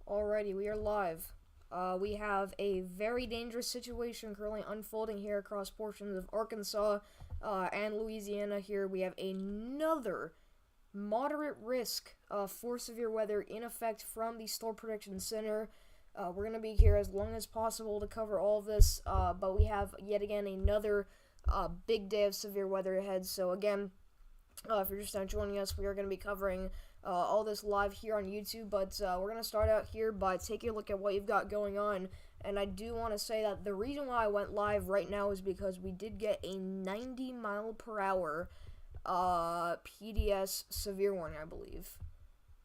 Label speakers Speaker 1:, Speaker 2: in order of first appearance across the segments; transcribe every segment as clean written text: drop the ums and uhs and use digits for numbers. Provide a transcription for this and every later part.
Speaker 1: Alrighty, we are live. We have a very dangerous situation currently unfolding here across portions of Arkansas and Louisiana. Here we have another moderate risk for severe weather in effect from the Storm Prediction Center. We're going to be here as long as possible to cover all of this, but we have yet again another big day of severe weather ahead. So again, if you're just now joining us, we are going to be covering all this live here on YouTube, but we're going to start out here by taking a look at what you've got going on. And I do want to say that the reason why I went live right now is because we did get a 90 mile per hour PDS severe warning, I believe.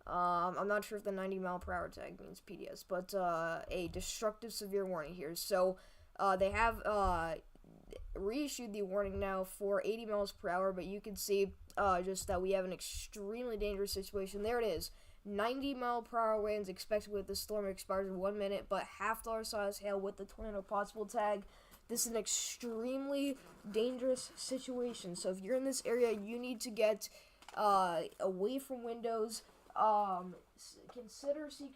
Speaker 1: I'm not sure if the 90 mile per hour tag means PDS, but a destructive severe warning here. So they have reissued the warning now for 80 miles per hour, but you can see just that we have an extremely dangerous situation. There it is. 90 mile per hour winds expected with the storm. Expires in 1 minute, but half dollar size hail with the tornado possible tag. This is an extremely dangerous situation. So if you're in this area, you need to get away from windows. Consider seeking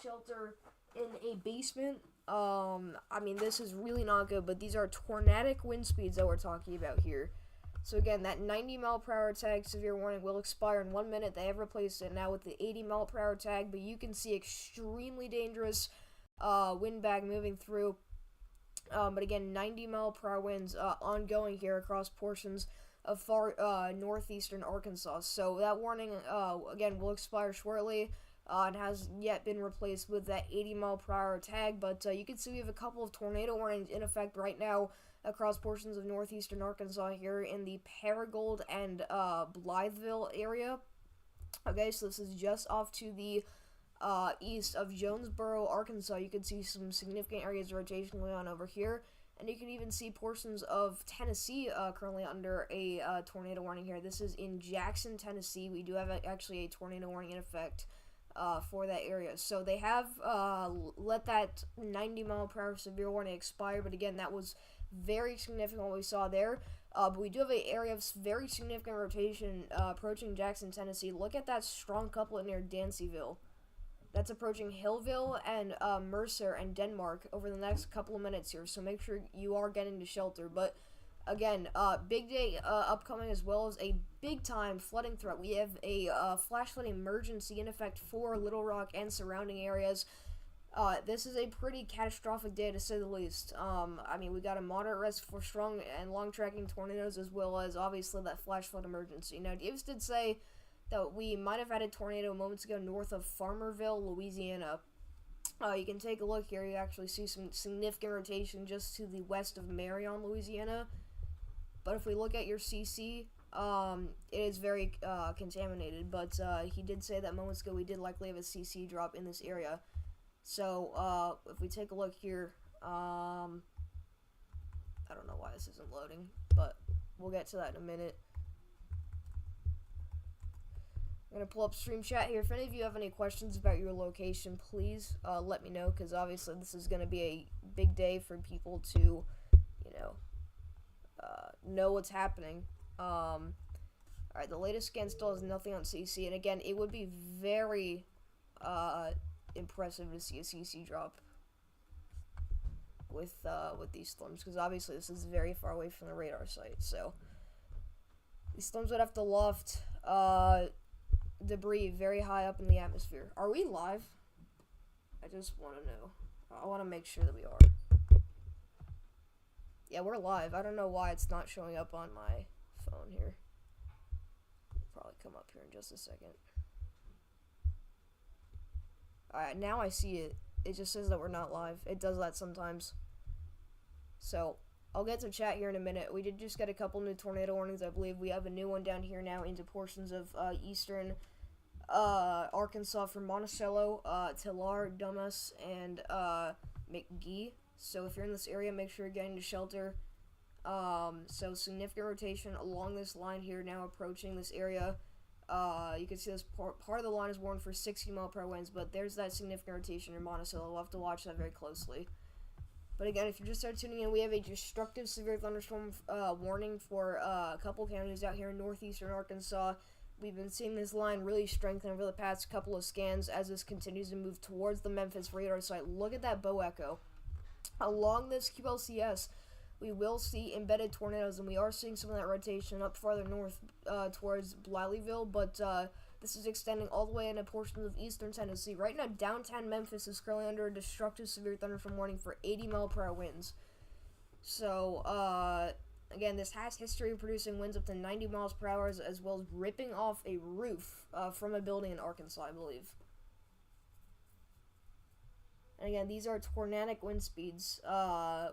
Speaker 1: shelter in a basement. I mean, this is really not good, but these are tornadic wind speeds that we're talking about here. So again, that 90 mile per hour tag severe warning will expire in 1 minute. They have replaced it now with the 80 mile per hour tag, but you can see extremely dangerous wind bag moving through. But again, 90 mile per hour winds ongoing here across portions of far northeastern Arkansas. So that warning, again, will expire shortly. And has yet been replaced with that 80 mile per hour tag, but you can see we have a couple of tornado warnings in effect right now across portions of northeastern Arkansas here in the Paragould and Blytheville area. Okay, so this is just off to the east of Jonesboro, Arkansas. You can see some significant areas of rotation going on over here, and you can even see portions of Tennessee currently under a tornado warning here. This is in Jackson, Tennessee. We do have actually a tornado warning in effect for that area. So they have let that 90 mile per hour severe warning expire, but again, that was very significant what we saw there. But we do have an area of very significant rotation approaching Jackson, Tennessee. Look at that strong couplet near Dancyville. That's approaching Hillville and Mercer and Denmark over the next couple of minutes here, so make sure you are getting to shelter. But again, big day upcoming, as well as a big-time flooding threat. We have a flash flood emergency in effect for Little Rock and surrounding areas. This is a pretty catastrophic day, to say the least. I mean, we got a moderate risk for strong and long-tracking tornadoes, as well as, obviously, that flash flood emergency. Now, Davis did say that we might have had a tornado moments ago north of Farmerville, Louisiana. You can take a look here. You actually see some significant rotation just to the west of Marion, Louisiana. But if we look at your CC, it is very contaminated. But he did say that moments ago we did likely have a CC drop in this area. So if we take a look here, I don't know why this isn't loading, but we'll get to that in a minute. I'm going to pull up stream chat here. If any of you have any questions about your location, please let me know, because obviously this is going to be a big day for people to, you know what's happening. Alright, the latest scan still has nothing on CC, and again, it would be very impressive to see a CC drop with these storms, because obviously this is very far away from the radar site. So these storms would have to loft debris very high up in the atmosphere. Are we live? I just want to know. I want to make sure that we are. Yeah, we're live. I don't know why it's not showing up on my phone here. It'll probably come up here in just a second. Alright, now I see it. It just says that we're not live. It does that sometimes. So, I'll get to chat here in a minute. We did just get a couple new tornado warnings, I believe. We have a new one down here now into portions of eastern Arkansas from Monticello, Tillar, Dumas, and McGee. So if you're in this area, make sure you're getting to shelter. So significant rotation along this line here now approaching this area. You can see this part of the line is warned for 60 mile per hour winds, but there's that significant rotation in Monticello. We'll have to watch that very closely. But again, if you just started tuning in, we have a destructive severe thunderstorm warning for a couple counties out here in northeastern Arkansas. we've been seeing this line really strengthen over the past couple of scans as this continues to move towards the Memphis radar site. Look at that bow echo. Along this QLCS, we will see embedded tornadoes, and we are seeing some of that rotation up farther north towards Bradleyville, but this is extending all the way into portions of eastern Tennessee. Right now, downtown Memphis is currently under a destructive severe thunderstorm warning for 80-mile-per-hour winds. So, again, this has history of producing winds up to 90 miles per hour, as well as ripping off a roof from a building in Arkansas, I believe. And again, these are tornadic wind speeds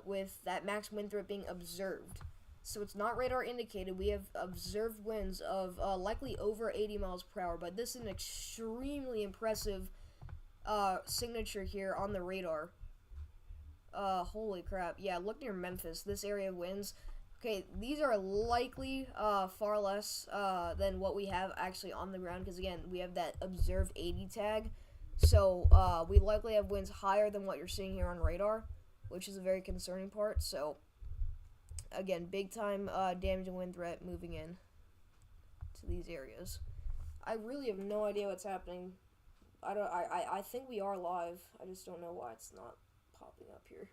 Speaker 1: with that max wind threat being observed. So it's not radar indicated. We have observed winds of likely over 80 miles per hour, but this is an extremely impressive signature here on the radar. Holy crap. Yeah, look near Memphis. This area of winds. Okay, these are likely far less than what we have actually on the ground, because again, we have that observed 80 tag. So we likely have winds higher than what you're seeing here on radar, which is a very concerning part. So again, big time damage and wind threat moving in to these areas. I really have no idea what's happening. I think we are live. I just don't know why it's not popping up here.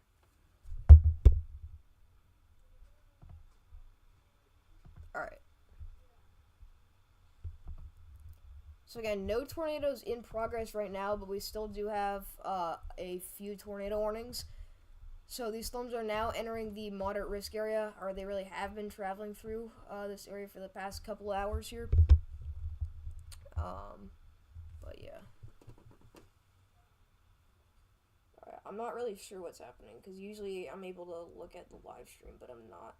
Speaker 1: Alright. So again, no tornadoes in progress right now, but we still do have a few tornado warnings. So these storms are now entering the moderate risk area, or they really have been traveling through this area for the past couple of hours here. But yeah. Alright, I'm not really sure what's happening, because usually I'm able to look at the live stream, but I'm not.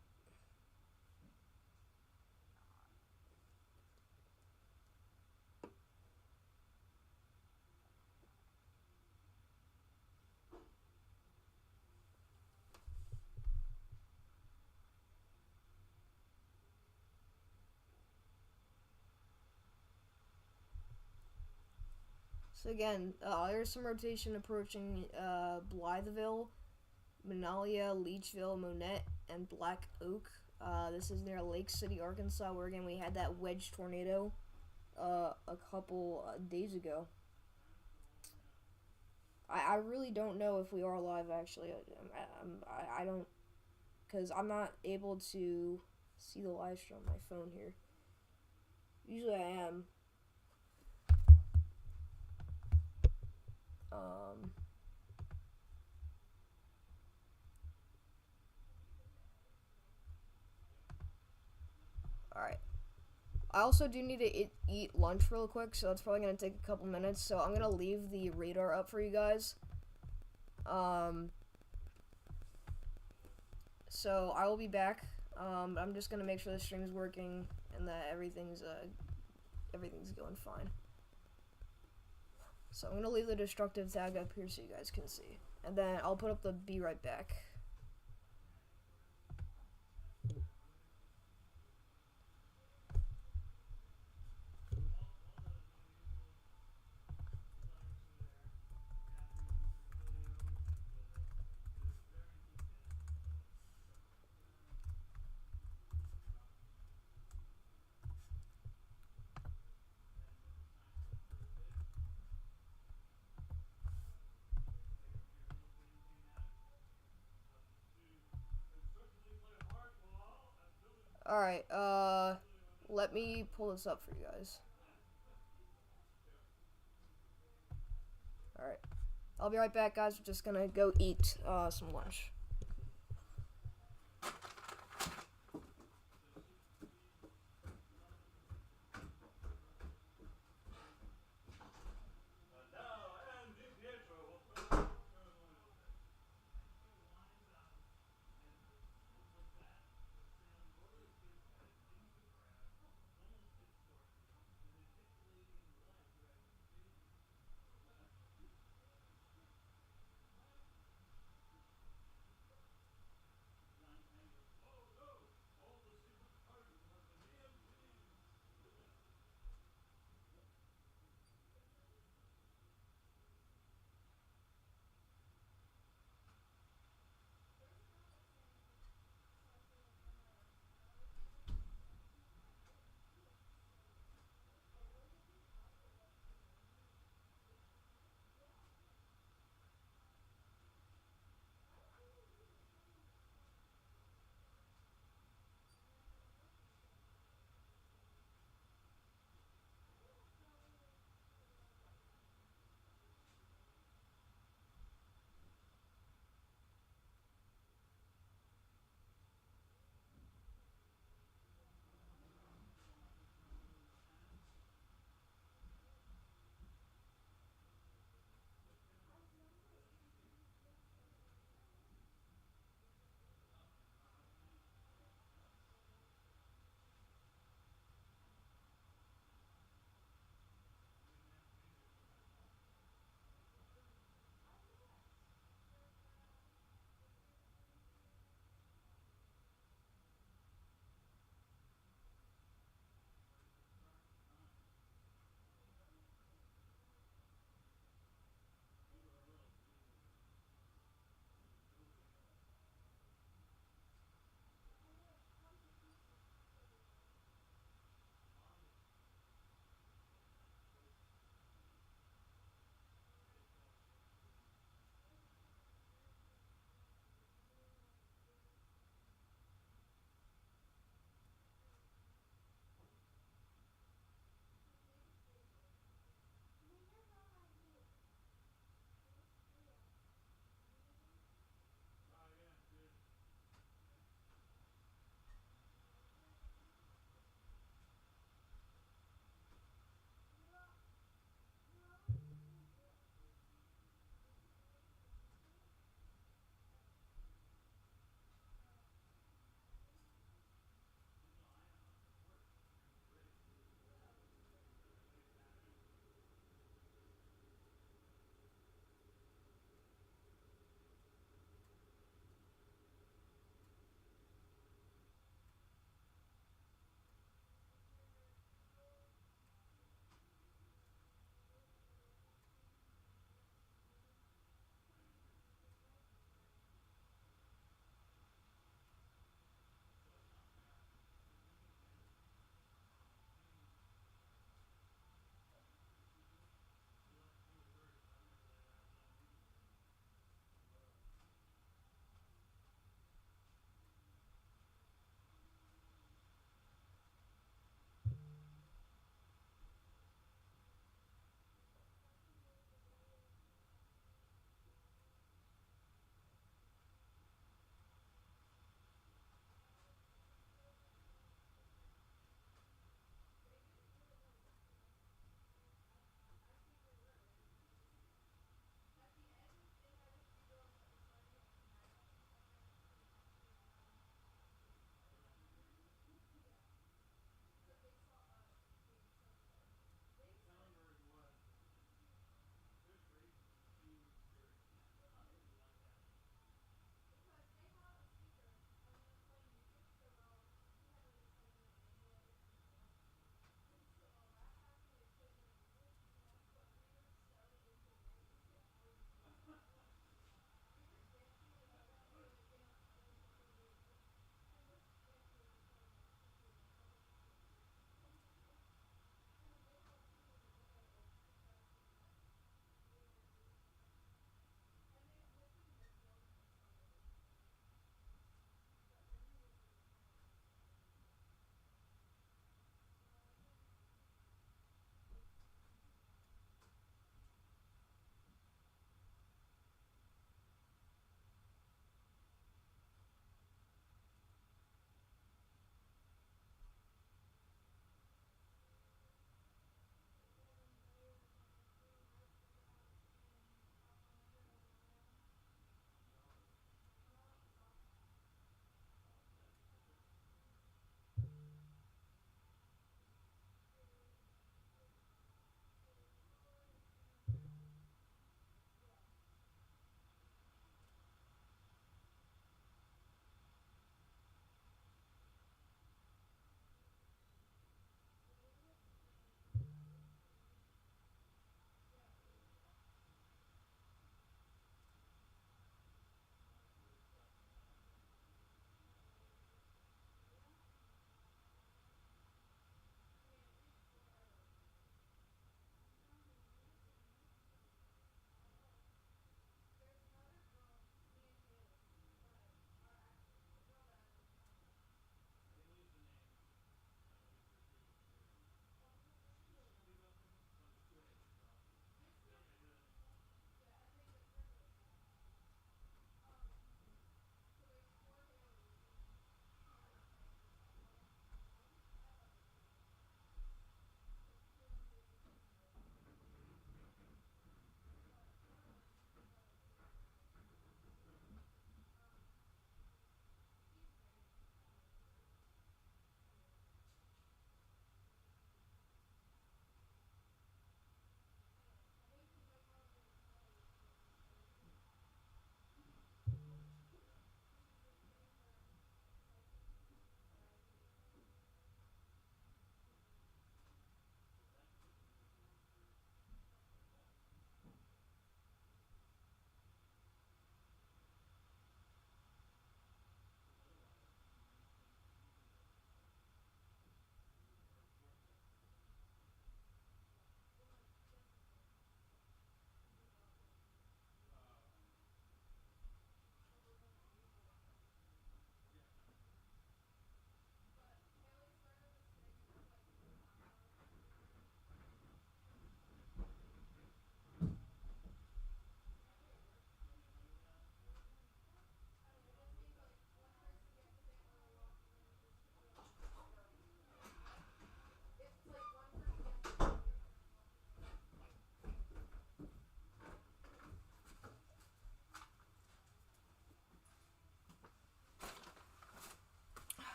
Speaker 1: So again, there's some rotation approaching Blytheville, Monalia, Leechville, Monette, and Black Oak. This is near Lake City, Arkansas, where again we had that wedge tornado a couple days ago. I really don't know if we are live, actually. I don't, because I'm not able to see the live stream on my phone here. Usually I am. Alright. I also do need to eat lunch real quick, so that's probably going to take a couple minutes. So I'm going to leave the radar up for you guys. So I will be back. I'm just going to make sure the stream's working and that everything's going fine. So I'm going to leave the destructive tag up here so you guys can see. And then I'll put up the be right back. Alright, let me pull this up for you guys. Alright. I'll be right back, guys. We're just gonna go eat, some lunch.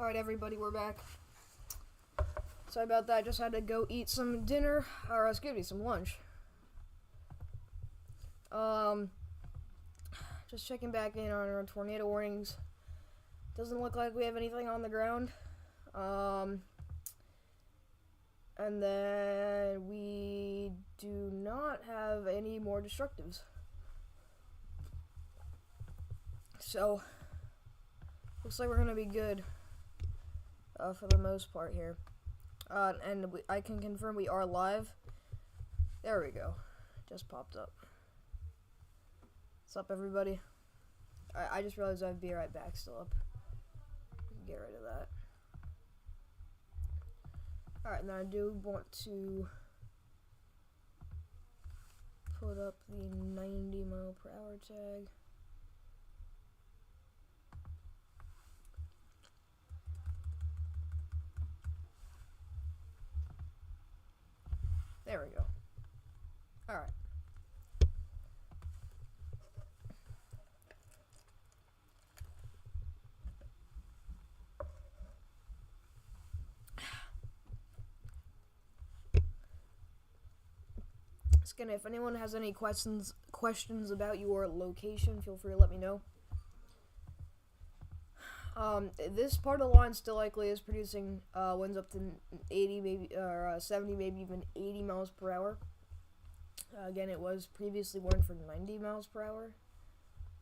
Speaker 1: Alright, everybody, we're back. Sorry about that, I just had to go eat some dinner, or excuse me, some lunch. Just checking back in on our tornado warnings. Doesn't look like we have anything on the ground. And then we do not have any more destructives. So, looks like we're gonna be good for the most part here. And I can confirm we are live. There we go. Just popped up. What's up, everybody? I just realized I have Be Right Back still up. Get rid of that. Alright, now I do want to put up the 90-mile-per-hour tag. There we go. Alright. If anyone has any questions about your location, feel free to let me know. This part of the line still likely is producing winds up to 80, maybe, or 70, maybe even 80 miles per hour. Again, it was previously warned for 90 miles per hour.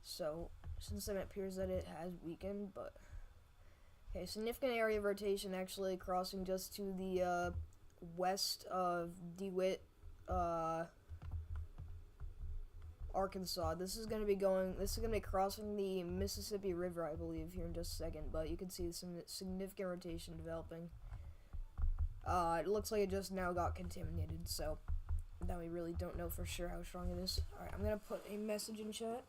Speaker 1: So, since then it appears that it has weakened, but... Okay, significant area of rotation actually crossing just to the west of DeWitt, Arkansas. This is going to be crossing the Mississippi River, I believe, here in just a second, but you can see some significant rotation developing. It looks like it just now got contaminated, so now we really don't know for sure how strong it is. Alright, I'm going to put a message in chat.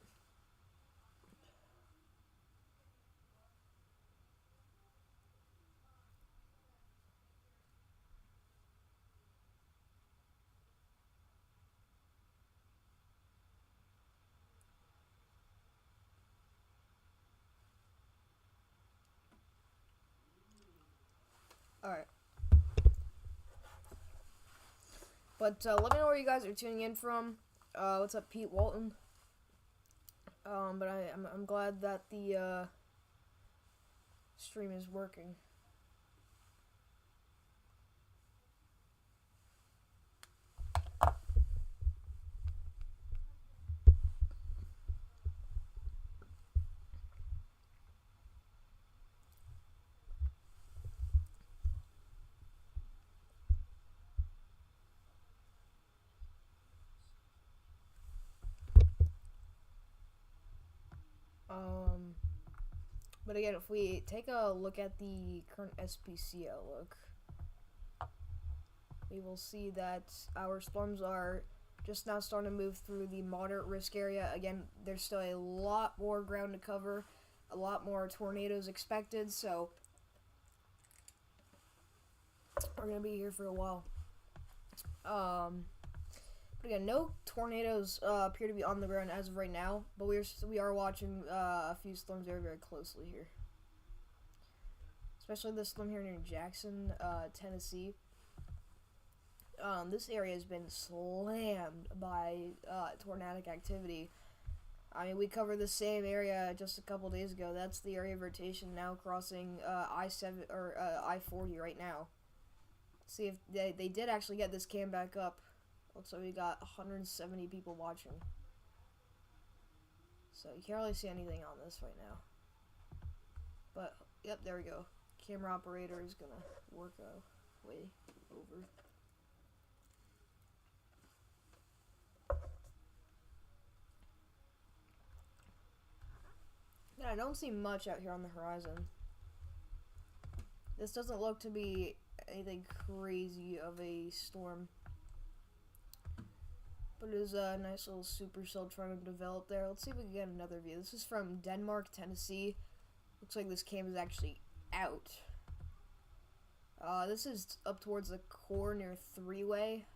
Speaker 1: Alright. But let me know where you guys are tuning in from. What's up, Pete Walton? But I'm glad that the stream is working. But again, if we take a look at the current SPC outlook, we will see that our storms are just now starting to move through the moderate risk area. Again, there's still a lot more ground to cover, a lot more tornadoes expected, so we're going to be here for a while. But again, no tornadoes appear to be on the ground as of right now, but we are watching a few storms very, very closely here. Especially this storm here near Jackson, Tennessee. This area has been slammed by tornadic activity. I mean, we covered the same area just a couple days ago. That's the area of rotation now crossing I-7 or I-40 right now. See if they did actually get this cam back up. Looks like we got 170 people watching. So you can't really see anything on this right now. But, yep, there we go. Camera operator is gonna work way over. Yeah, I don't see much out here on the horizon. This doesn't look to be anything crazy of a storm. But it is a nice little supercell trying to develop there. Let's see if we can get another view. This is from Denmark, Tennessee. Looks like this cam is actually out. This is up towards the core near Three-Way.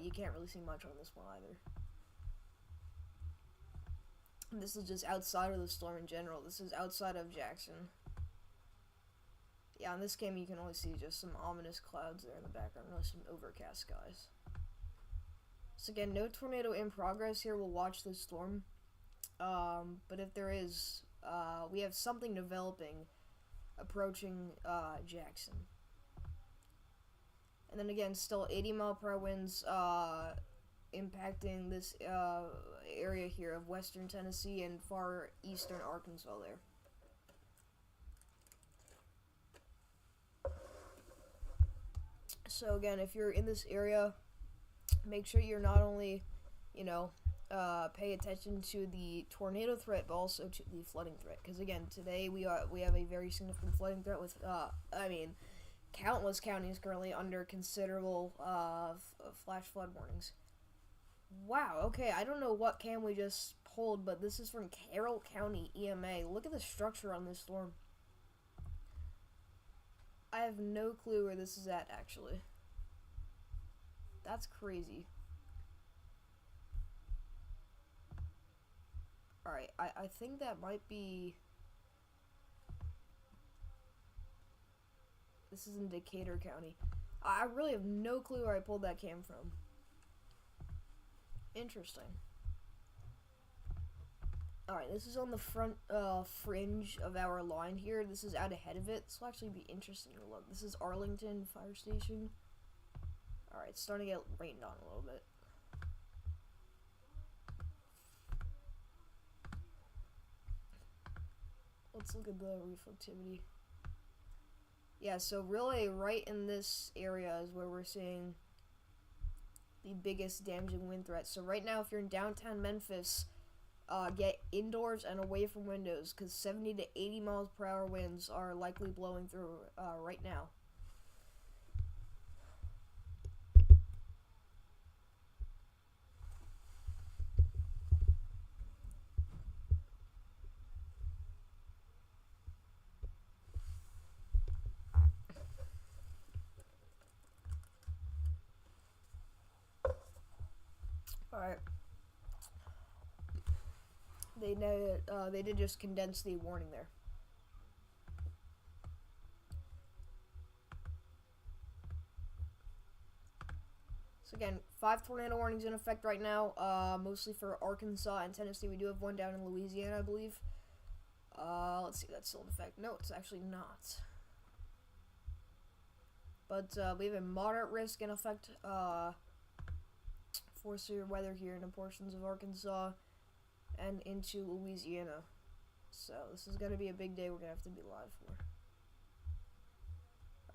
Speaker 1: You can't really see much on this one either. This is just outside of the storm in general. This is outside of Jackson. Yeah, in this game you can only see just some ominous clouds there in the background, really some overcast skies. So again, no tornado in progress here. We'll watch the storm. But if there is, we have something developing, approaching Jackson. And then again, still 80-mile-per-hour winds impacting this area here of western Tennessee and far eastern Arkansas there. So again, if you're in this area, make sure you're not only, pay attention to the tornado threat, but also to the flooding threat. Because again, today we have a very significant flooding threat with, countless counties currently under considerable flash flood warnings. Wow, okay, I don't know what cam we just pulled, but this is from Carroll County EMA. Look at the structure on this storm. I have no clue where this is at, actually. That's crazy. Alright, I think that might be... This is in Decatur County. I really have no clue where I pulled that cam from. Interesting. Alright, this is on the front fringe of our line here. This is out ahead of it. This will actually be interesting to look. This is Arlington Fire Station. Alright, it's starting to get rained on a little bit. Let's look at the reflectivity. Yeah, so really right in this area is where we're seeing the biggest damaging wind threat. So right now, if you're in downtown Memphis, get indoors and away from windows, because 70 to 80 miles per hour winds are likely blowing through right now. Alright. They did just condense the warning there. So again, 5 tornado warnings in effect right now, mostly for Arkansas and Tennessee. We do have one down in Louisiana, I believe. Let's see if that's still in effect. No, it's actually not. But we have a moderate risk in effect for severe weather here in portions of Arkansas and into Louisiana. So this is going to be a big day we're going to have to be live for.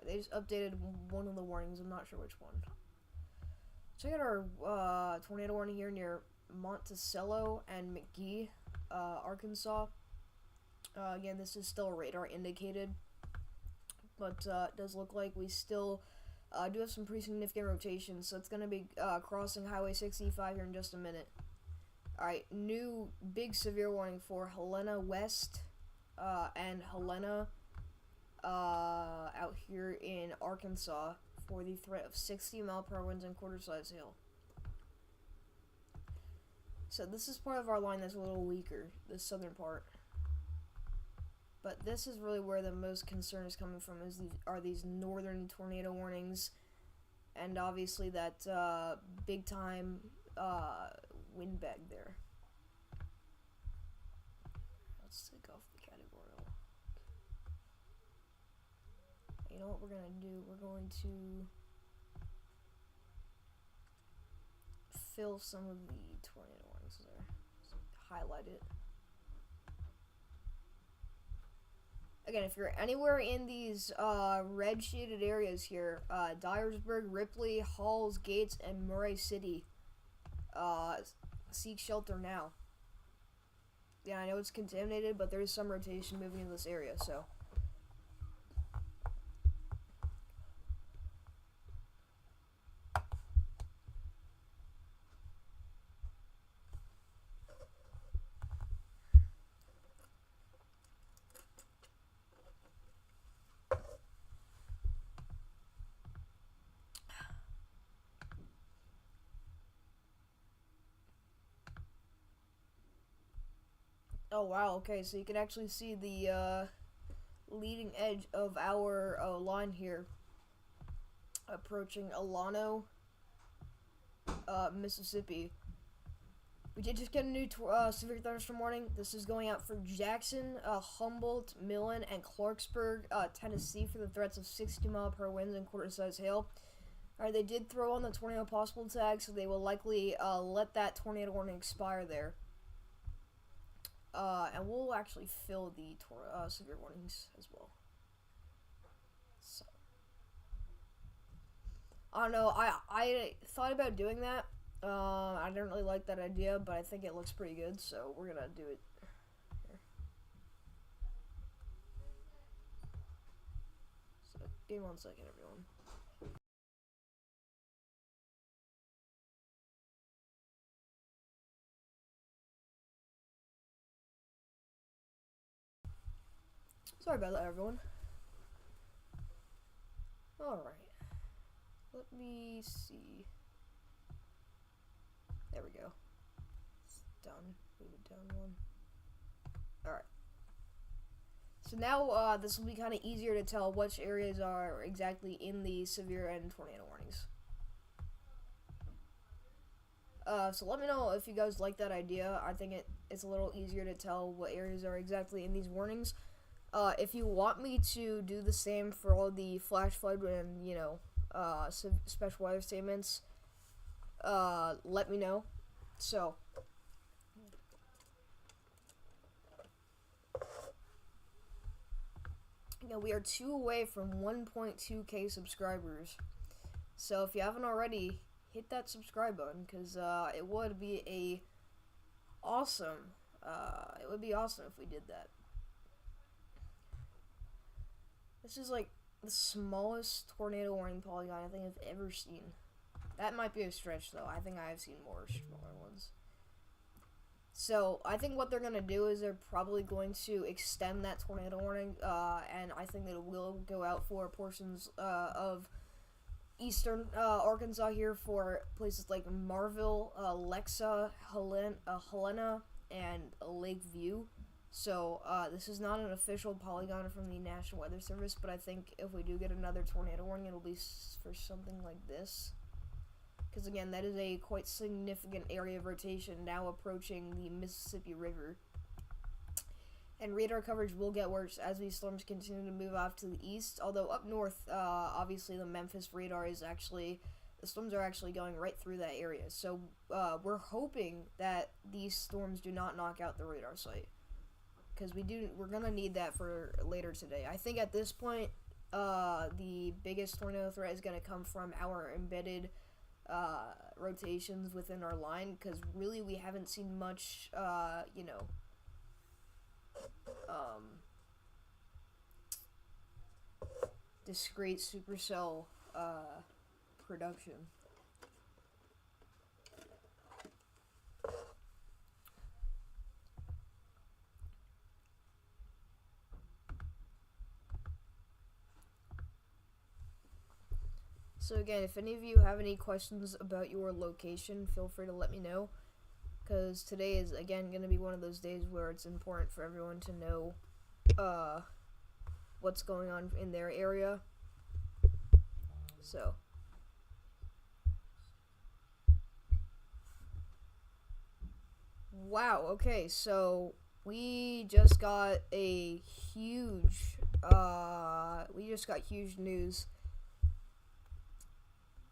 Speaker 1: They just updated one of the warnings. I'm not sure which one. Check out our tornado warning here near Monticello and McGee, Arkansas. Again, this is still radar indicated, but it does look like we still do have some pretty significant rotation, so it's going to be crossing Highway 65 here in just a minute. Alright, new big severe warning for Helena West and Helena out here in Arkansas for the threat of 60-mile-per-hour winds and quarter-size hail. So this is part of our line that's a little weaker, the southern part. But this is really where the most concern is coming from, are these northern tornado warnings, and obviously that big-time wind bag there. Let's take off the category. You know what we're going to do? We're going to fill some of the tornado warnings there. So highlight it. Again, if you're anywhere in these red shaded areas here, Dyersburg, Ripley, Halls, Gates, and Murray City, seek shelter now. Yeah, I know it's contaminated, but there's some rotation moving in this area, so. Oh wow, okay, so you can actually see the leading edge of our line here, approaching Alano, Mississippi. We did just get a new severe thunderstorm warning. This is going out for Jackson, Humboldt, Millen, and Clarksburg, Tennessee, for the threats of 60-mile-per-hour winds and quarter-size hail. Alright, they did throw on the tornado possible tag, so they will likely let that tornado warning expire there. And we'll actually fill the severe warnings as well. So, I don't know. I thought about doing that. I didn't really like that idea, but I think it looks pretty good, so we're gonna do it. Here. So, give me 1 second, everyone. Sorry about that, everyone. Alright. Let me see. There we go. It's done. Move it down one. Alright. So now this will be kind of easier to tell which areas are exactly in the severe and tornado warnings. So let me know if you guys like that idea. I think it's a little easier to tell what areas are exactly in these warnings. If you want me to do the same for all the flash flood and, you know, special weather statements, let me know. So, you know, we are 2 away from 1.2k subscribers. So if you haven't already, hit that subscribe button, because it would be awesome. It would be awesome if we did that. This is like the smallest tornado warning polygon I think I've ever seen. That might be a stretch, though. I think I have seen more smaller ones. So, I think what they're going to do is they're probably going to extend that tornado warning, and I think that it will go out for portions of eastern Arkansas here for places like Marville, Lexa, Helena, and Lakeview. So, this is not an official polygon from the National Weather Service, but I think if we do get another tornado warning, it'll be for something like this. Because, again, that is a quite significant area of rotation now approaching the Mississippi River. And radar coverage will get worse as these storms continue to move off to the east. Although up north, obviously the Memphis radar is actually, the storms are actually going right through that area. So, we're hoping that these storms do not knock out the radar site. Because we're going to need that for later today. I think at this point, the biggest tornado threat is going to come from our embedded rotations within our line, because really we haven't seen much, you know, discrete supercell production. So again, if any of you have any questions about your location, feel free to let me know, because today is, again, going to be one of those days where it's important for everyone to know what's going on in their area. So, wow, okay, so we just got a huge, huge news.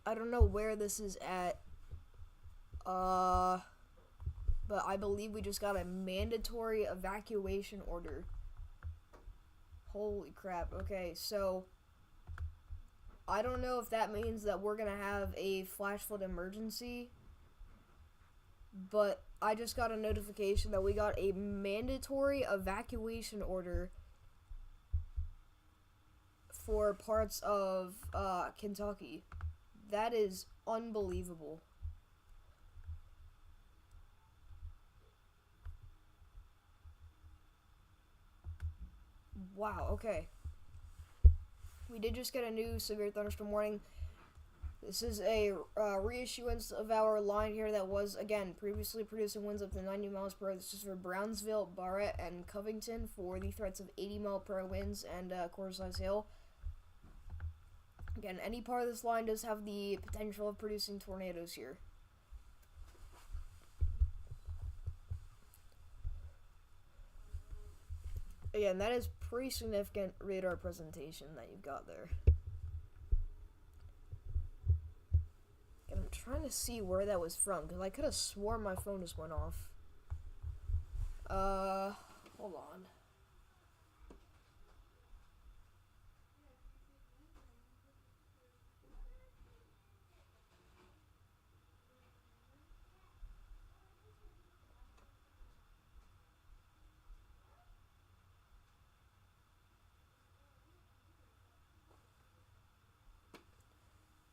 Speaker 1: I don't know where this is at, but I believe we just got a mandatory evacuation order. Holy crap, okay, so I don't know if that means that we're gonna have a flash flood emergency, but I just got a notification that we got a mandatory evacuation order for parts of Kentucky. That is unbelievable. Wow, okay. We did just get a new severe thunderstorm warning. This is a reissuance of our line here that was, again, previously producing winds up to 90 miles per hour. This is for Brownsville, Barrett, and Covington for the threats of 80 mile per hour winds and quarter-size hail. Again, any part of this line does have the potential of producing tornadoes here. Again, that is pretty significant radar presentation that you've got there. And I'm trying to see where that was from, because I could have sworn my phone just went off. Hold on.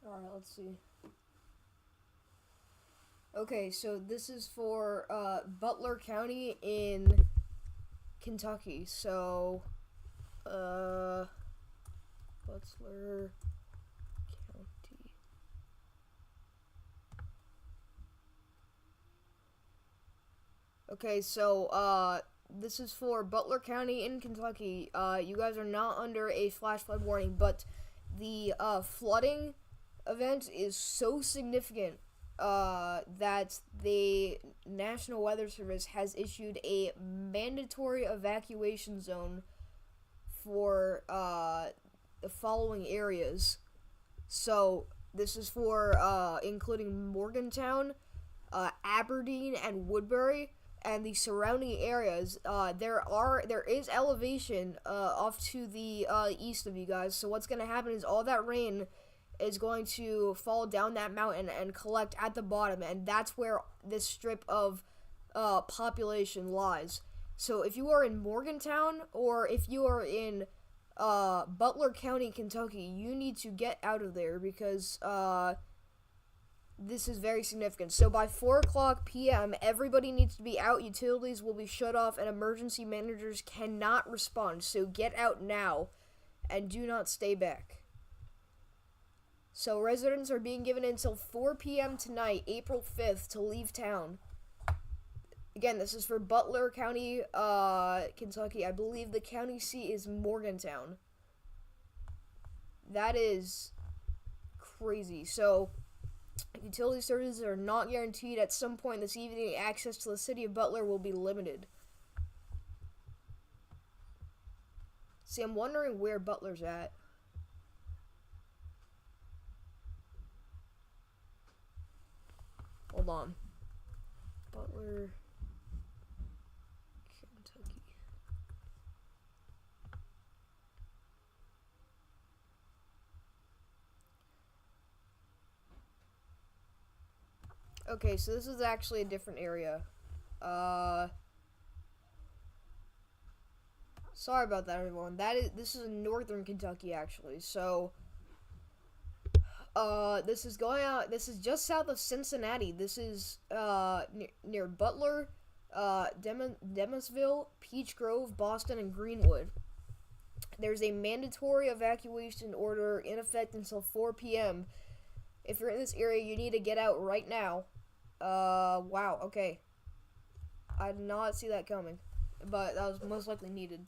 Speaker 1: Alright, let's see. Okay, so this is for Butler County in Kentucky. So, Butler County. Okay, so this is for Butler County in Kentucky. You guys are not under a flash flood warning, but the flooding event is so significant that the National Weather Service has issued a mandatory evacuation zone for the following areas. So this is for including Morgantown, Aberdeen, and Woodbury, and the surrounding areas. There is elevation off to the east of you guys. So what's going to happen is all that rain is going to fall down that mountain and collect at the bottom, and that's where this strip of population lies. So if you are in Morgantown or if you are in Butler County, Kentucky, you need to get out of there because this is very significant. So by 4 o'clock p.m., everybody needs to be out, utilities will be shut off, and emergency managers cannot respond. So get out now and do not stay back. So residents are being given until 4 p.m. tonight, April 5th, to leave town. Again, this is for Butler County, Kentucky. I believe the county seat is Morgantown. That is crazy. So, utility services are not guaranteed. At some point this evening, access to the city of Butler will be limited. See, I'm wondering where Butler's at. Hold on. Butler, Kentucky. Okay, so this is actually a different area. Sorry about that, everyone. This is in northern Kentucky, actually. So, this is going out. This is just south of Cincinnati. This is near Butler, Demasville, Peach Grove, Boston, and Greenwood. There's a mandatory evacuation order in effect until 4 p.m. If you're in this area, you need to get out right now. Wow. Okay. I did not see that coming, but that was most likely needed.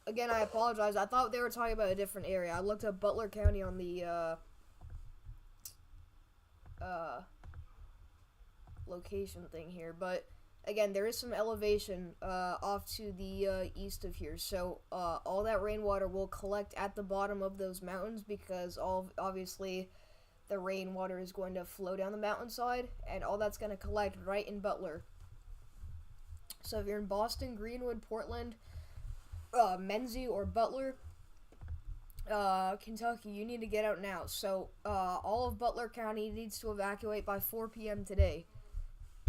Speaker 1: Again, I apologize. I thought they were talking about a different area. I looked up Butler County on the location thing here, but again, there is some elevation off to the east of here. So all that rainwater will collect at the bottom of those mountains because obviously the rainwater is going to flow down the mountainside, and all that's going to collect right in Butler. So if you're in Boston, Greenwood, Portland, Menzie, or Butler, Kentucky, you need to get out now. So all of Butler County needs to evacuate by 4 p.m. today.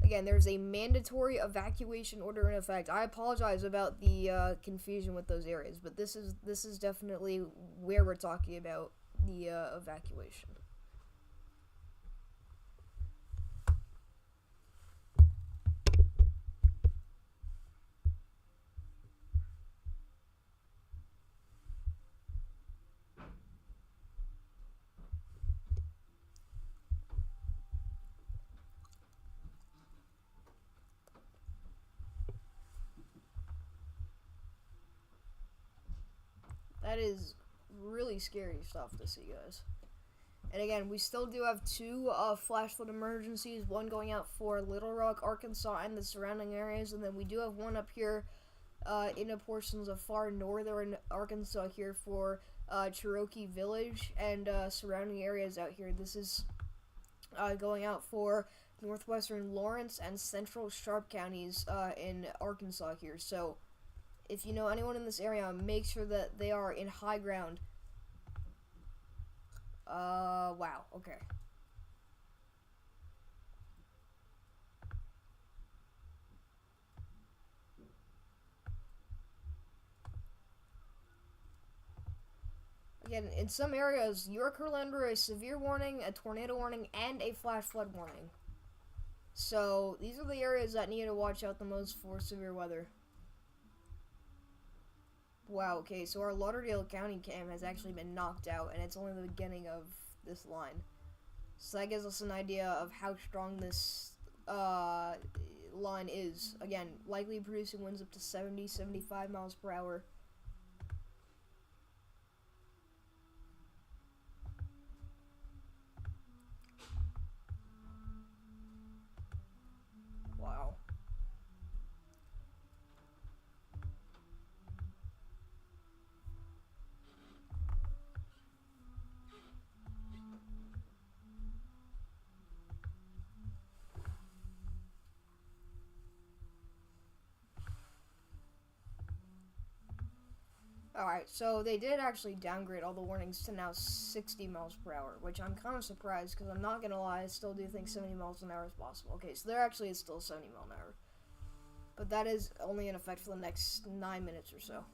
Speaker 1: Again, there's a mandatory evacuation order in effect. I apologize about the confusion with those areas, but this is definitely where we're talking about the evacuation. That is really scary stuff to see, guys. And again, we still do have two flash flood emergencies, one going out for Little Rock, Arkansas, and the surrounding areas, and then we do have one up here in the portions of far northern Arkansas here for Cherokee Village and surrounding areas out here. This is going out for northwestern Lawrence and central Sharp counties in Arkansas here. So if you know anyone in this area, make sure that they are in high ground. Wow, okay. Again, in some areas, you are currently under a severe warning, a tornado warning, and a flash flood warning. So, these are the areas that need to watch out the most for severe weather. Wow, okay, so our Lauderdale County cam has actually been knocked out, and it's only the beginning of this line. So that gives us an idea of how strong this line is. Again, likely producing winds up to 70, 75 miles per hour. Wow. Alright, so they did actually downgrade all the warnings to now 60 miles per hour, which I'm kind of surprised, because I'm not gonna lie, I still do think 70 miles an hour is possible. Okay, so there actually is still 70 miles an hour. But that is only in effect for the next 9 minutes or so.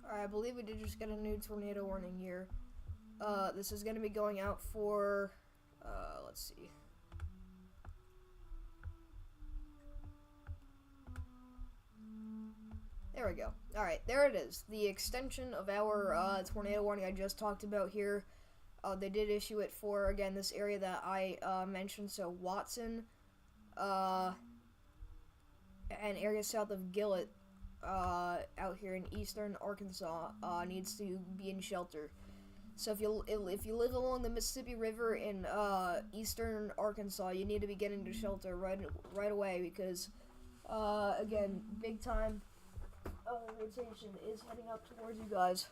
Speaker 1: Alright, I believe we did just get a new tornado warning here. This is going to be going out for, let's see. There we go. Alright, there it is. The extension of our tornado warning I just talked about here. They did issue it for, again, this area that I mentioned. So Watson, and area south of Gillett, out here in eastern Arkansas, needs to be in shelter. So if you live along the Mississippi River in eastern Arkansas, you need to be getting to shelter right away, because again, big time rotation is heading up towards you guys.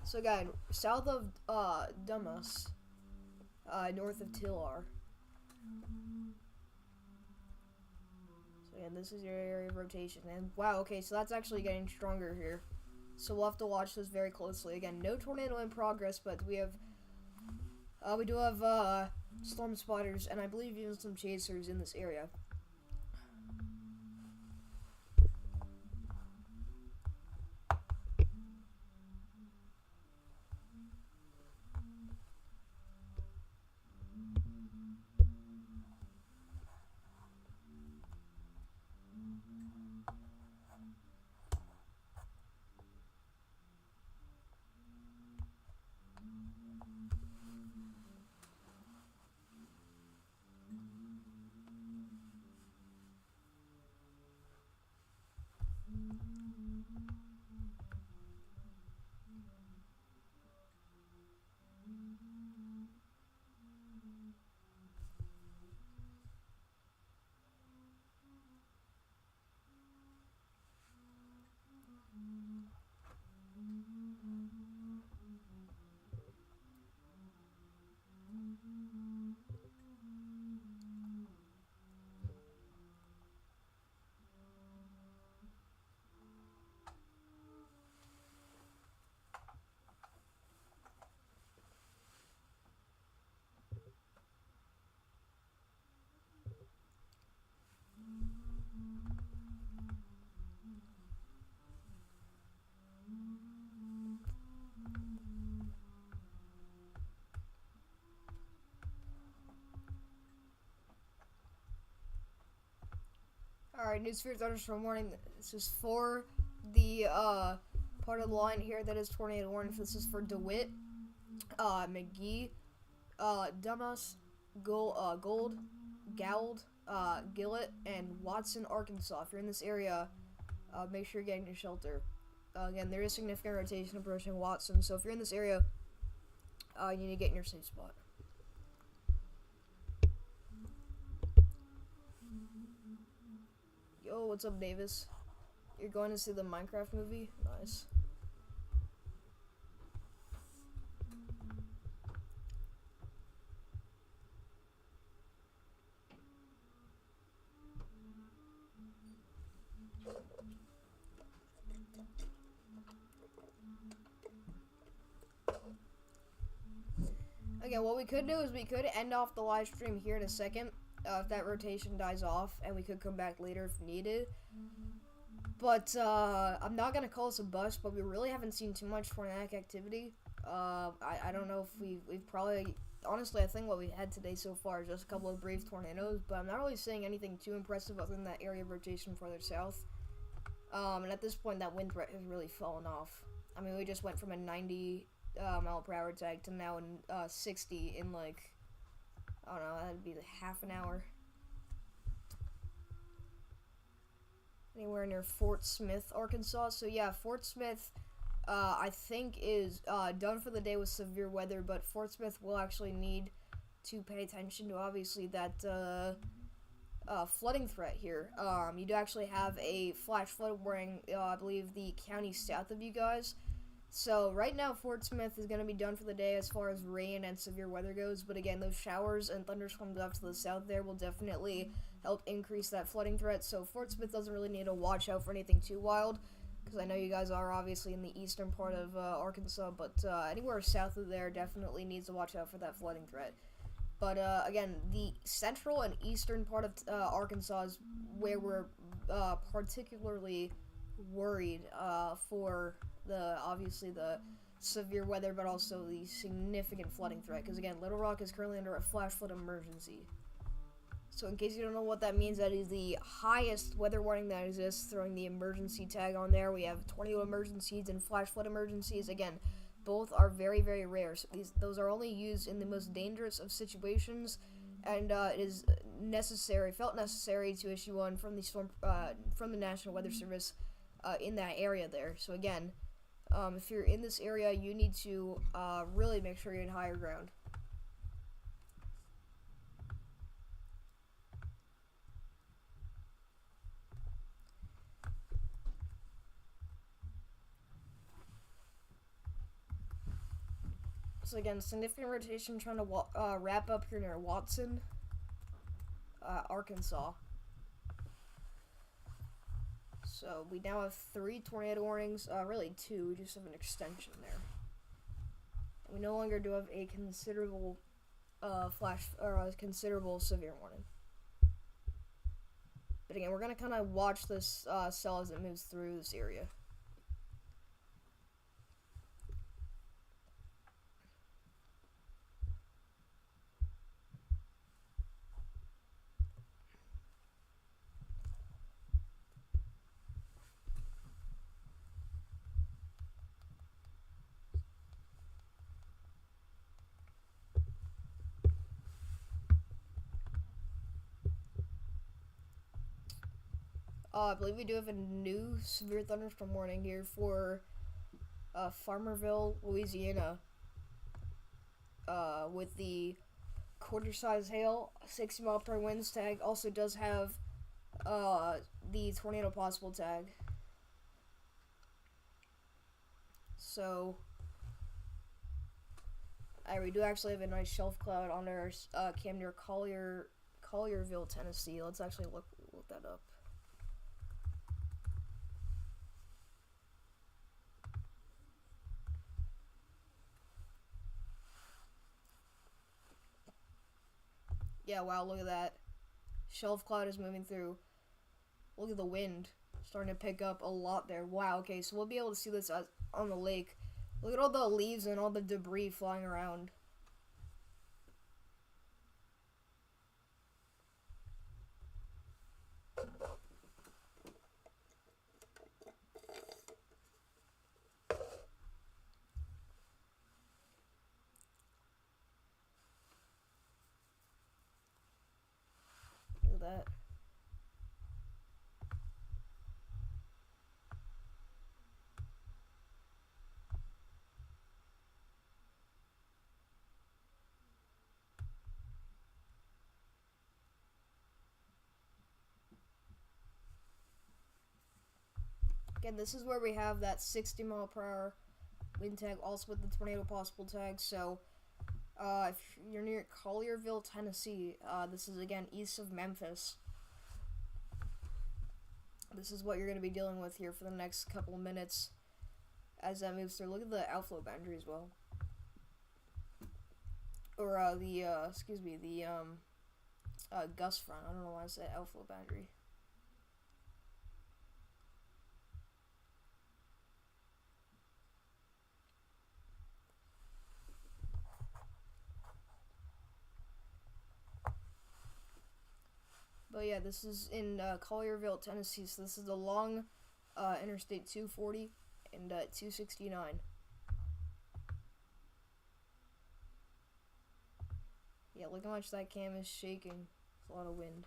Speaker 1: So again, south of Dumas, north of Tillar. So again, this is your area of rotation, and wow, okay, so that's actually getting stronger here. So we'll have to watch this very closely. Again, no tornado in progress, but we do have storm spotters, and I believe even some chasers in this area. Alright, news fear thunderstorm warning. This is for the part of the line here that is tornado warning. This is for DeWitt, McGee, Dumas, Gold, Gould, Gillett, and Watson, Arkansas. If you're in this area, make sure you're getting to shelter. Again, there is significant rotation approaching Watson, so if you're in this area, you need to get in your safe spot. Yo, what's up, Davis? You're going to see the Minecraft movie? Nice. Again, what we could do is we could end off the live stream here in a second, if that rotation dies off, and we could come back later if needed. But I'm not gonna call this a bust, but we really haven't seen too much tornadic activity. I don't know if we've probably, honestly, I think what we had today so far is just a couple of brief tornadoes, but I'm not really seeing anything too impressive other than that area of rotation further south. And at this point, that wind threat has really fallen off. I mean, we just went from a 90 mile per hour tag to now in 60 in like, I don't know, that'd be like half an hour. Anywhere near Fort Smith, Arkansas. So yeah, Fort Smith, I think is done for the day with severe weather, but Fort Smith will actually need to pay attention to obviously that flooding threat here. You do actually have a flash flood warning, I believe the county south of you guys. So right now Fort Smith is going to be done for the day as far as rain and severe weather goes, but again, those showers and thunderstorms off to the south there will definitely help increase that flooding threat. So Fort Smith doesn't really need to watch out for anything too wild, because I know you guys are obviously in the eastern part of Arkansas, but anywhere south of there definitely needs to watch out for that flooding threat. But again, the central and eastern part of Arkansas is where we're particularly worried for obviously the severe weather, but also the significant flooding threat, because again, Little Rock is currently under a flash flood emergency. So in case you don't know what that means, that is the highest weather warning that exists, throwing the emergency tag on there. We have tornado emergencies and flash flood emergencies. Again, both are very, very rare. So those are only used in the most dangerous of situations, and it is felt necessary to issue one from the National Weather Service in that area there. So again, if you're in this area, you need to really make sure you're in higher ground. So again, significant rotation trying to wrap up here near Watson, Arkansas. So we now have 3 tornado warnings, really 2, we just have an extension there. We no longer do have a considerable considerable severe warning. But again, we're gonna kind of watch this cell as it moves through this area. I believe we do have a new severe thunderstorm warning here for Farmerville, Louisiana. With the quarter-size hail, 60-mile-per-hour winds tag. Also does have the tornado possible tag. So, we do actually have a nice shelf cloud on our cam near Collierville, Tennessee. Let's actually look that up. Yeah, wow, look at that. Shelf cloud is moving through. Look at the wind. Starting to pick up a lot there. Wow, okay, so we'll be able to see this on the lake. Look at all the leaves and all the debris flying around. Look at that. Again, this is where we have that 60-mile-per-hour wind tag, also with the tornado possible tag. So, if you're near Collierville, Tennessee, this is, again, east of Memphis. This is what you're going to be dealing with here for the next couple of minutes as that moves through. Look at the outflow boundary as well. Or, the gust front. I don't know why I said outflow boundary. But yeah, this is in Collierville, Tennessee. So this is along Interstate 240 and 269. Yeah, look how much that cam is shaking. It's a lot of wind.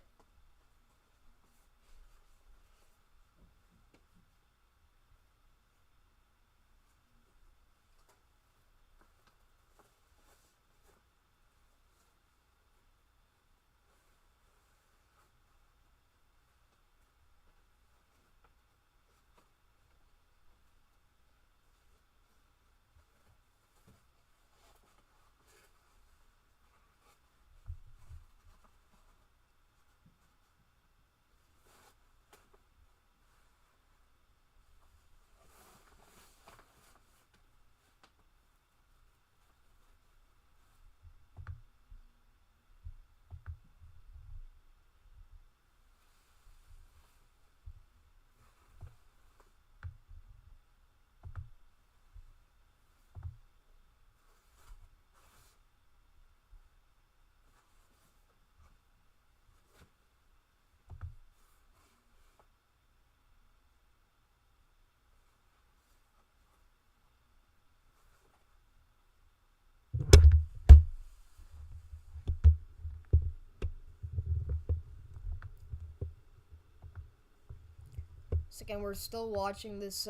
Speaker 1: So again, we're still watching this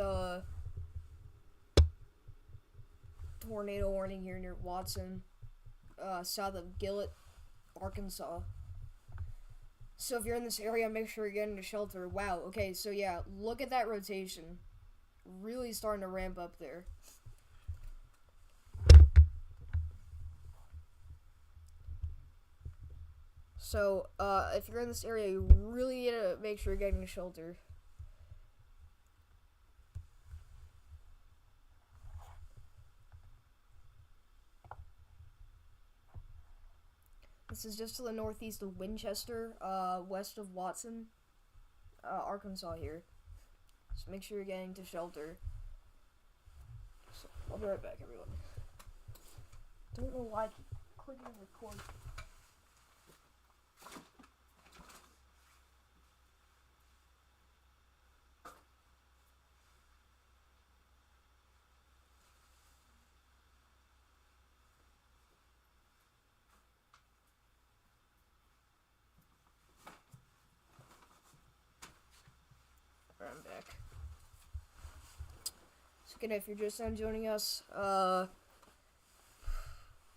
Speaker 1: tornado warning here near Watson, south of Gillett, Arkansas. So if you're in this area, make sure you're getting to shelter. Wow, okay, so yeah, look at that rotation. Really starting to ramp up there. So, if you're in this area, you really need to make sure you're getting to shelter. This is just to the northeast of Winchester, west of Watson, Arkansas here. So make sure you're getting to shelter. So I'll be right back, everyone. Don't know why I keep clicking record. Again, if you're just now joining us,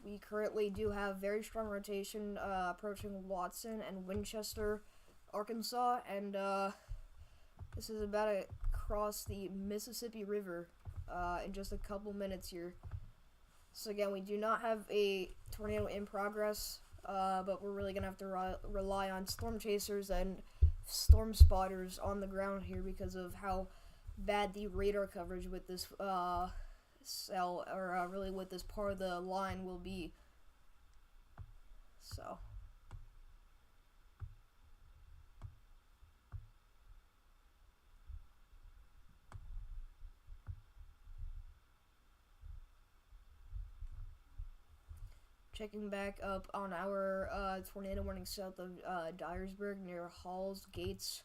Speaker 1: we currently do have very strong rotation approaching Watson and Winchester, Arkansas, and this is about to cross the Mississippi River in just a couple minutes here. So again, we do not have a tornado in progress, but we're really going to have to rely on storm chasers and storm spotters on the ground here because of how bad the radar coverage with this cell, or really with this part of the line will be. So checking back up on our tornado warning south of Dyersburg near Halls, Gates,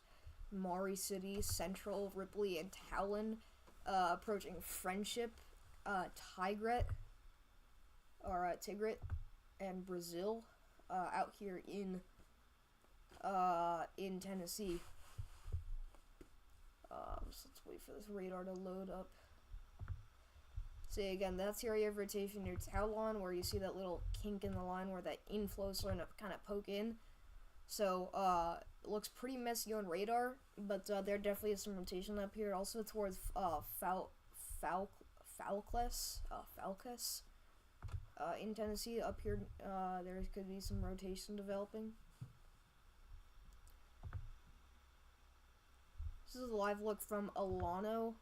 Speaker 1: Maury City, Central, Ripley, and Talon, approaching Friendship, Tigret, and Brazil, out here in Tennessee. So let's wait for this radar to load up. See, again, that's the area of rotation near Talon, where you see that little kink in the line where that inflow is starting to kind of poke in. So, it looks pretty messy on radar, but there definitely is some rotation up here. Also towards Falcus in Tennessee. Up here, there could be some rotation developing. This is a live look from Alano,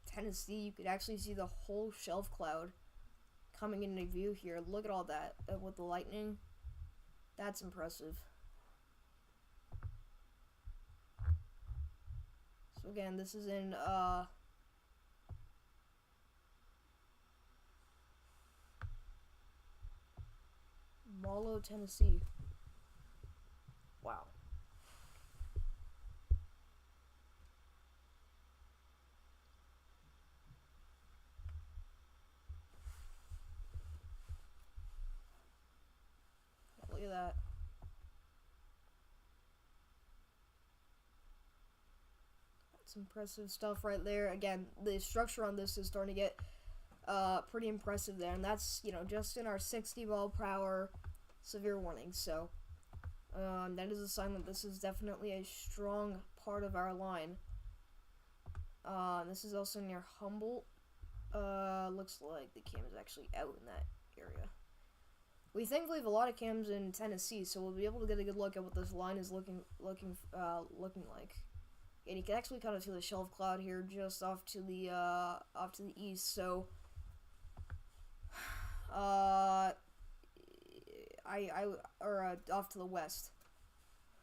Speaker 1: Tennessee. You could actually see the whole shelf cloud coming into view here. Look at all that with the lightning. That's impressive. So again, this is in Marlow, Tennessee. Wow. Look at that. That's impressive stuff right there. Again, the structure on this is starting to get pretty impressive there, and that's, you know, just in our 60 mile per hour severe warning. So that is a sign that this is definitely a strong part of our line. This is also near Humboldt. Looks like the cam is actually out in that area. We thankfully have a lot of cams in Tennessee, so we'll be able to get a good look at what this line is looking like. And you can actually kind of see the shelf cloud here just off to the east. So off to the west.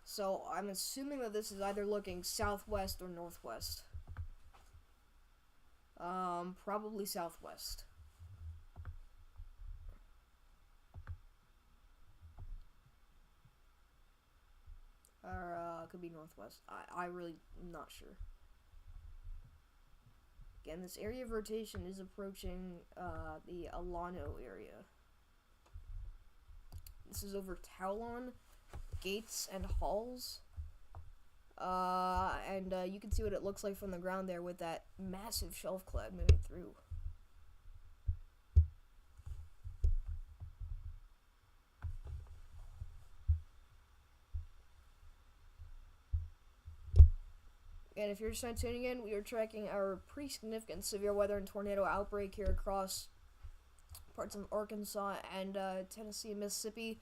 Speaker 1: So I'm assuming that this is either looking southwest or northwest. Probably southwest. Or could be northwest. I really am not sure. Again, this area of rotation is approaching the Alano area. This is over Talon, Gates, and Halls. And you can see what it looks like from the ground there with that massive shelf cloud moving through. And if you're just not tuning in, we are tracking our pretty significant severe weather and tornado outbreak here across parts of Arkansas and Tennessee and Mississippi.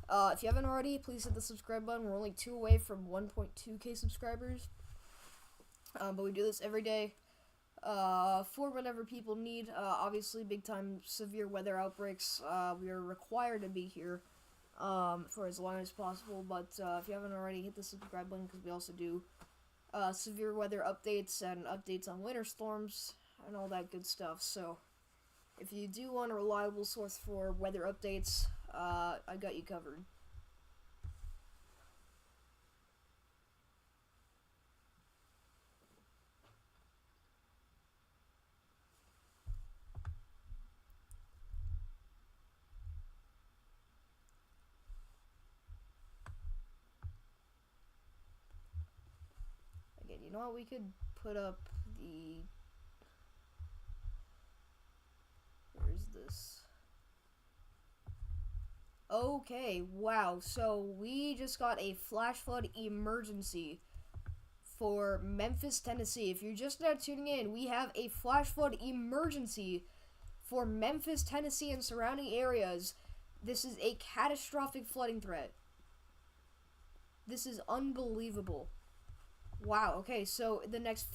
Speaker 1: If you haven't already, please hit the subscribe button. We're only 2 away from 1.2k subscribers. But we do this every day for whatever people need. Obviously, big time severe weather outbreaks, we are required to be here for as long as possible. But if you haven't already, hit the subscribe button, because we also do severe weather updates and updates on winter storms and all that good stuff. So if you do want a reliable source for weather updates, I got you covered. Again, you know what? We could put up the this? Okay, wow. So we just got a flash flood emergency for Memphis, Tennessee. If you're just now tuning in, we have a flash flood emergency for Memphis, Tennessee and surrounding areas. This is a catastrophic flooding threat. This is unbelievable. Wow, okay, so the next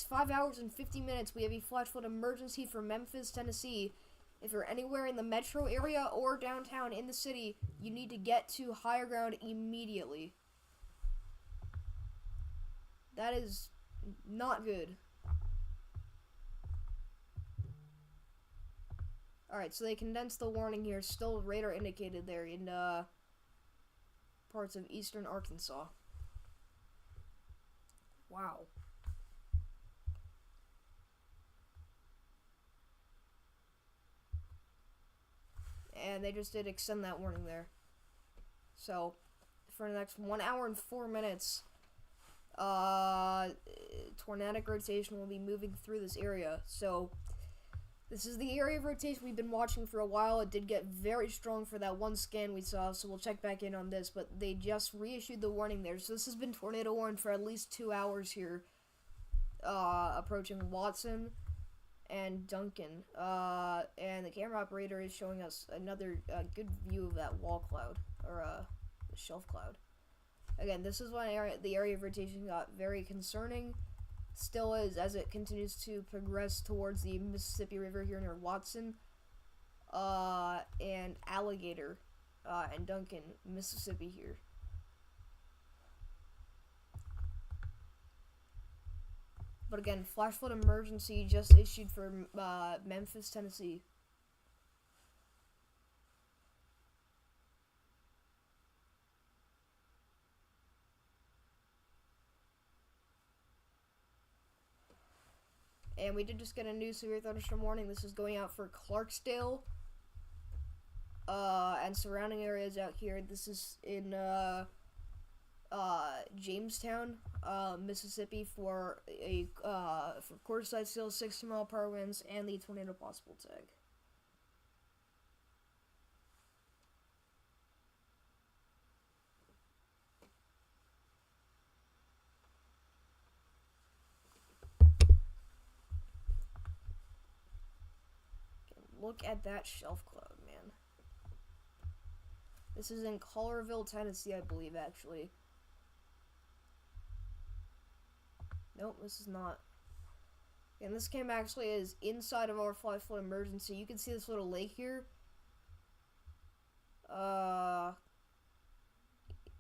Speaker 1: 5 hours and 50 minutes, we have a flash flood emergency for Memphis, Tennessee. If you're anywhere in the metro area or downtown in the city, you need to get to higher ground immediately. That is not good. Alright, so they condensed the warning here. Still radar indicated there in parts of eastern Arkansas. Wow. And they just did extend that warning there. So, for the next 1 hour and 4 minutes, tornadic rotation will be moving through this area. So, this is the area of rotation we've been watching for a while. It did get very strong for that one scan we saw, so we'll check back in on this. But they just reissued the warning there. So this has been tornado warned for at least 2 hours here, approaching Watson and Duncan. And the camera operator is showing us another good view of that wall cloud, or the shelf cloud. Again, this is one area, the area of rotation got very concerning. Still is, as it continues to progress towards the Mississippi River here near Watson, and Alligator, and Duncan, Mississippi here. But again, flash flood emergency just issued for Memphis, Tennessee. And we did just get a new severe thunderstorm warning. This is going out for Clarksdale and surrounding areas out here. This is in Jamestown, Mississippi for a for quarter-side still 60-mile-per-hour winds and the tornado possible tag. Look at that shelf cloud, man. This is in Collierville, Tennessee, I believe, actually. Nope, this is not. And this cam actually is inside of our flash flood emergency. You can see this little lake here.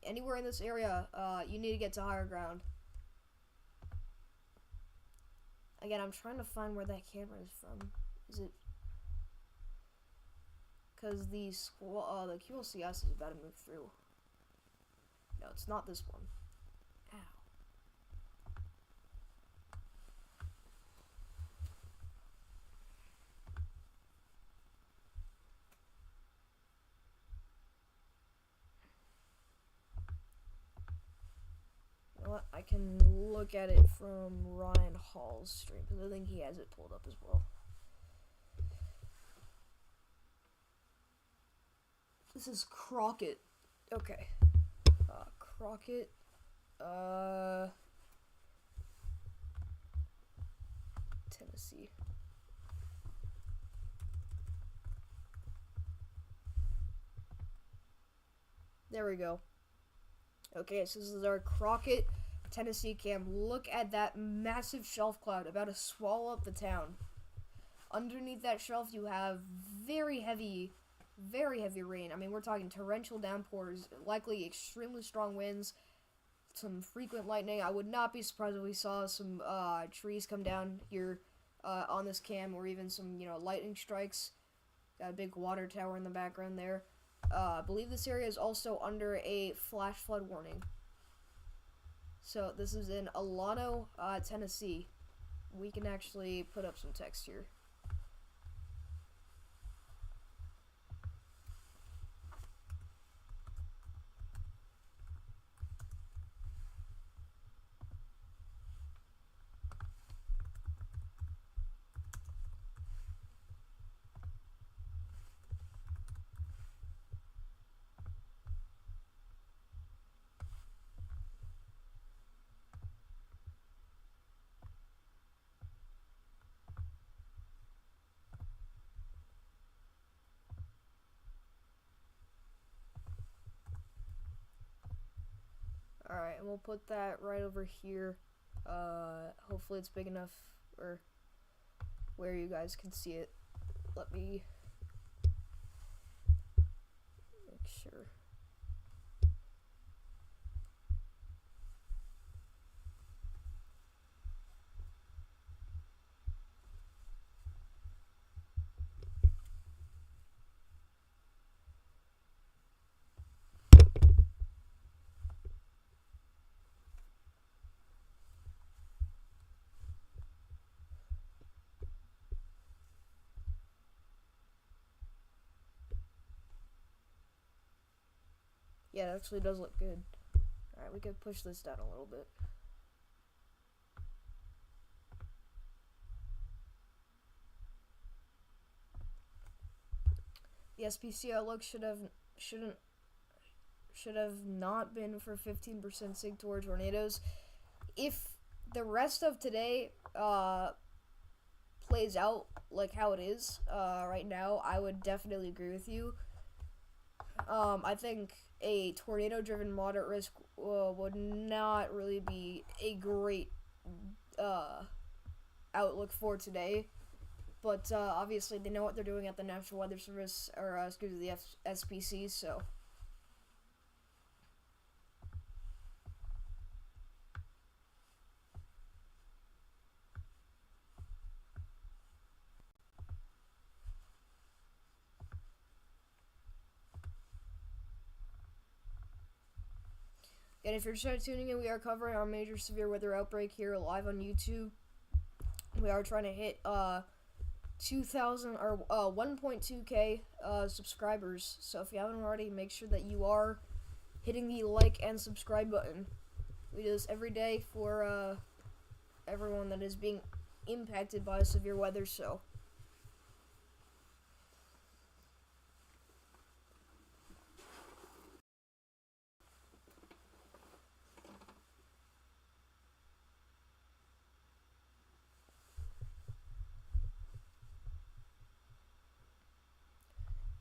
Speaker 1: Anywhere in this area, you need to get to higher ground. Again, I'm trying to find where that camera is from. Is it? Because the QLCS is about to move through. No, it's not this one. Ow. You know what? I can look at it from Ryan Hall's stream, because I think he has it pulled up as well. This is Crockett. Okay. Crockett. Tennessee. There we go. Okay, so this is our Crockett, Tennessee cam. Look at that massive shelf cloud about to swallow up the town. Underneath that shelf, you have very heavy rain. I mean, we're talking torrential downpours, likely extremely strong winds, some frequent lightning. I would not be surprised if we saw some trees come down here on this cam, or even some, lightning strikes. Got a big water tower in the background there. I believe this area is also under a flash flood warning. So this is in Alano, Tennessee. We can actually put up some text here. and we'll put that right over here. Hopefully it's big enough or where you guys can see it. Let me make sure. Yeah, it actually does look good. Alright, we could push this down a little bit. The SPC outlook should have not been for 15% sig toward tornadoes. If the rest of today plays out like how it is right now, I would definitely agree with you. I think a tornado-driven moderate risk would not really be a great outlook for today. But obviously, they know what they're doing at the National Weather Service, or excuse me, the SPC. So. And if you're just tuning in, we are covering our major severe weather outbreak here live on YouTube. We are trying to hit 2,000 or 1.2k subscribers. So if you haven't already, make sure that you are hitting the like and subscribe button. We do this every day for everyone that is being impacted by severe weather. So.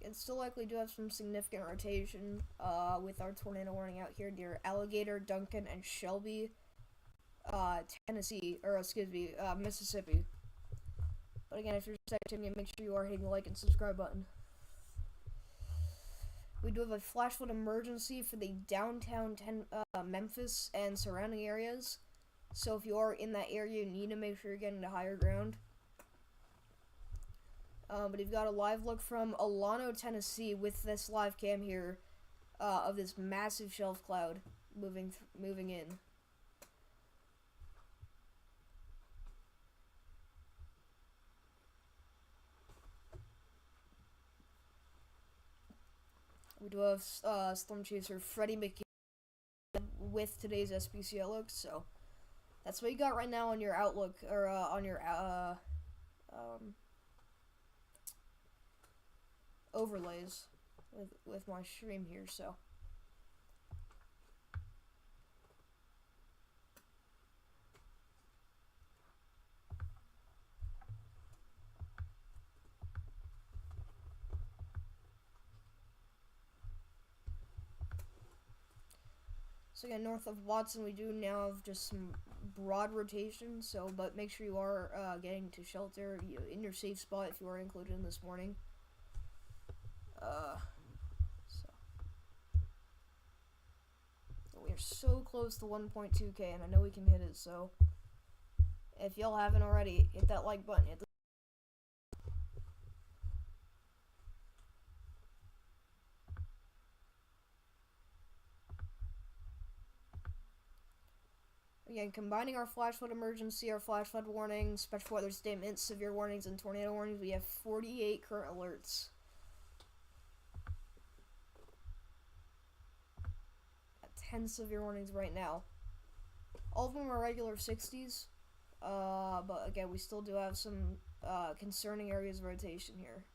Speaker 1: And still likely do have some significant rotation with our tornado warning out here near Alligator, Duncan, and Shelby, Tennessee, or excuse me, Mississippi. But again, if you're just tuning in, make sure you are hitting the like and subscribe button. We do have a flash flood emergency for the downtown Memphis and surrounding areas. So if you are in that area, you need to make sure you're getting to higher ground. But you've got a live look from Alano, Tennessee, with this live cam here of this massive shelf cloud moving in. We do have Storm Chaser Freddie McGinn with today's SPC outlook, so that's what you got right now on your outlook, or on your overlays with my stream here. So again, north of Watson, we do now have just some broad rotation. So, but make sure you are getting to shelter in your safe spot if you are included in this warning. So we are so close to 1.2k, and I know we can hit it. So if y'all haven't already, hit that like button. Again, combining our flash flood emergency, our flash flood warning, special weather statements, severe warnings, and tornado warnings, we have 48 current alerts. 10 severe warnings right now. All of them are regular 60s, but again, we still do have some concerning areas of rotation here.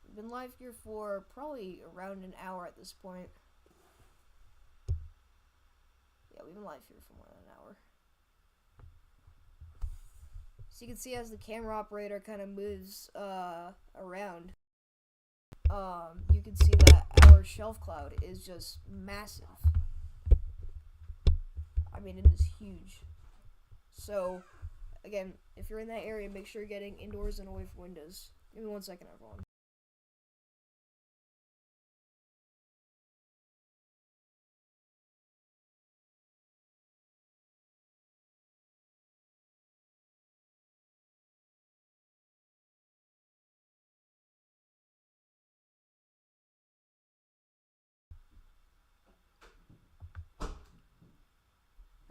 Speaker 1: We've been live here for probably around an hour at this point. Yeah, we've been live here for more than an hour. So you can see as the camera operator kind of moves around, you can see that our shelf cloud is just massive. I mean, it is huge. So, again, if you're in that area, make sure you're getting indoors and away from windows. Give me 1 second, everyone.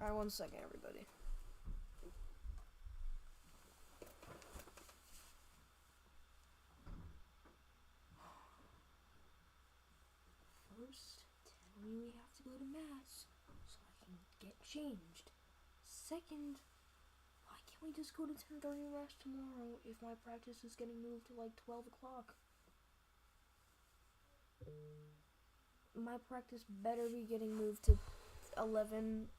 Speaker 1: Alright, 1 second, everybody. First, tell me we have to go to mass so I can get changed. Second, why can't we just go to 10:30 mass tomorrow if my practice is getting moved to like 12 o'clock? My practice better be getting moved to 11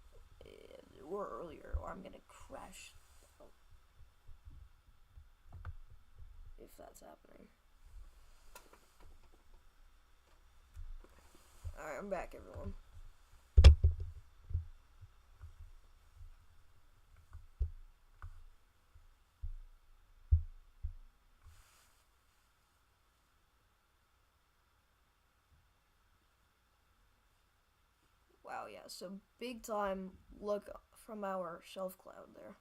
Speaker 1: or earlier, or I'm gonna crash. If that's happening. Alright, I'm back, everyone. Wow, yeah, so big time look from our shelf cloud there.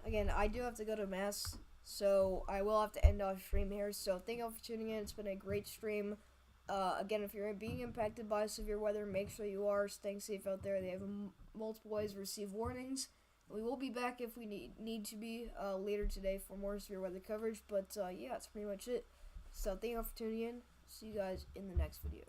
Speaker 1: Again, I do have to go to mass, so I will have to end off stream here. So thank you all for tuning in. It's been a great stream. Again, if you're being impacted by severe weather, make sure you are staying safe out there. They have multiple ways to receive warnings. We will be back if we need to be later today for more severe weather coverage. But yeah, that's pretty much it. So thank you all for tuning in. See you guys in the next video.